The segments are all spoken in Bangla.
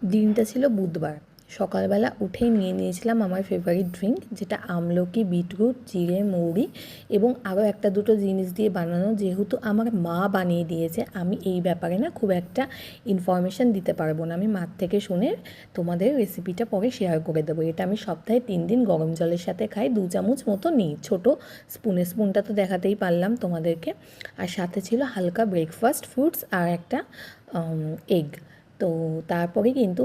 দিনটা ছিল বুধবার। সকালবেলা উঠেই নিয়ে নিয়েছিলাম আমার ফেভারিট ড্রিঙ্ক, যেটা আমলকি, বিটরুট, জিরে, মৌরি এবং আরও একটা দুটো জিনিস দিয়ে বানানো। যেহেতু আমার মা বানিয়ে দিয়েছে, আমি এই ব্যাপারে না খুব একটা ইনফরমেশান দিতে পারবো না। আমি মার থেকে শুনে তোমাদের রেসিপিটা পরে শেয়ার করে দেবো। এটা আমি সপ্তাহে 3 দিন গরম জলের সাথে খাই, 2 চামচ মতো নিই ছোটো স্পুনটা তো দেখাতেই পারলাম তোমাদেরকে। আর সাথে ছিল হালকা ব্রেকফাস্ট, ফ্রুটস আর একটা এগ। তো তারপরে কিন্তু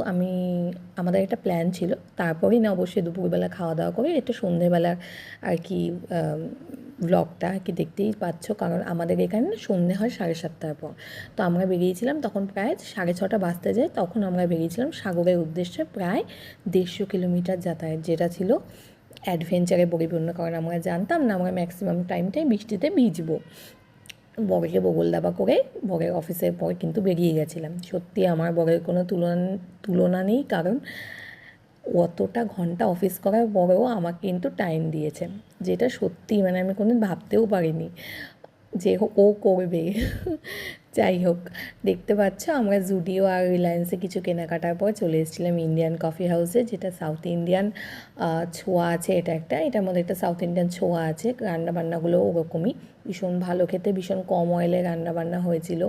আমাদের একটা প্ল্যান ছিল, তারপরেই না অবশ্যই দুপুরবেলা খাওয়া দাওয়া করে একটু সন্ধেবেলার আর কি ব্লগটা আর কি দেখতেই পাচ্ছ, কারণ আমাদের এখানে না সন্ধে হয় 7:30টার পর। তো আমরা বেরিয়েছিলাম তখন প্রায় 6:30 বাজতে যায়, তখন আমরা বেরিয়েছিলাম সাগরের উদ্দেশ্যে, প্রায় 150 কিলোমিটার যাতায়াত, যেটা ছিল অ্যাডভেঞ্চারে পরিপূর্ণ। কারণ আমরা জানতাম না আমরা ম্যাক্সিমাম টাইমটাই বৃষ্টিতে ভিজবো। বরকে বগল দাবা করে বরের অফিসের পর কিন্তু বেরিয়ে গেছিলাম। সত্যি আমার বরের কোনো তুলনা নেই, কারণ অতটা ঘন্টা অফিস করার পরেও আমাকে কিন্তু টাইম দিয়েছে, যেটা সত্যি মানে আমি কোনোদিন ভাবতেও পারিনি যে ও করবে। যাই হোক, দেখতে পাচ্ছ আমরা জুডিও আর রিলায়েন্সে কিছু কেনাকাটার পর চলে এসেছিলাম ইন্ডিয়ান কফি হাউসে, যেটা সাউথ ইন্ডিয়ান ছোঁয়া আছে। এটার মধ্যে একটা সাউথ ইন্ডিয়ান ছোঁয়া আছে। রান্নাবান্নাগুলো ওরকমই, ভীষণ ভালো খেতে, ভীষণ কম অয়েলে রান্নাবান্না হয়েছিল।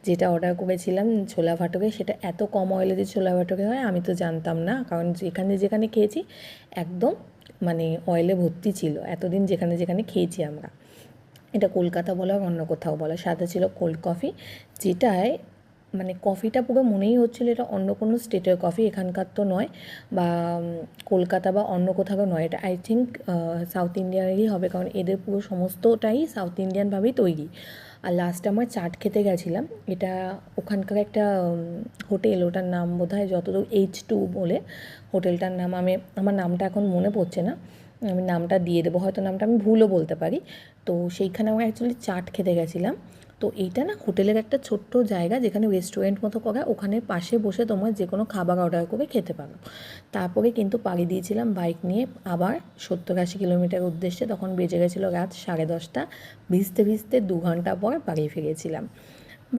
যেটা অর্ডার করেছিলাম ছোলা ভাটুরে, সেটা এত কম অয়েলে যে ছোলা ভাটুরে হয় আমি তো জানতাম না, কারণ যেখানে খেয়েছি একদম মানে অয়েলে ভর্তি ছিল এতদিন যেখানে যেখানে খেয়েছি আমরা। এটা কলকাতা বলো আর অন্য কোথাও বলো। সাথে ছিল কোল্ড কফি, যেটায় মানে কফিটা পুরো মনেই হচ্ছিলো এটা অন্য কোনো স্টেটের কফি, এখানকার তো নয়, বা কলকাতা বা অন্য কোথাও নয়। এটা আই থিঙ্ক সাউথ ইন্ডিয়ানেরই হবে, কারণ এদের পুরো সমস্তটাই সাউথ ইন্ডিয়ানভাবেই তৈরি। আর লাস্টে আমরা চাট খেতে গেছিলাম। এটা ওখানকার একটা হোটেল, ওটার নাম বোধহয় যতদূর H2 বলে হোটেলটার নাম। আমার নামটা এখন মনে পড়ছে না, আমি নামটা দিয়ে দেবো, হয়তো নামটা আমি ভুলও বলতে পারি। তো সেইখানে আমরা অ্যাকচুয়ালি চাট খেতে গেছিলাম। তো এইটা না হোটেলের একটা ছোট্ট জায়গা, যেখানে রেস্টুরেন্ট মতো করা, ওখানে পাশে বসে তোমরা যে কোনো খাবার অর্ডার করে খেতে পারো। তারপরে কিন্তু পাড়ি দিয়েছিলাম বাইক নিয়ে আবার 70-80 কিলোমিটার উদ্দেশ্যে। তখন বেজে গেছিলো রাত 10:30। ভিজতে ভিজতে 2 ঘন্টা পর বাড়ি ফিরেছিলাম।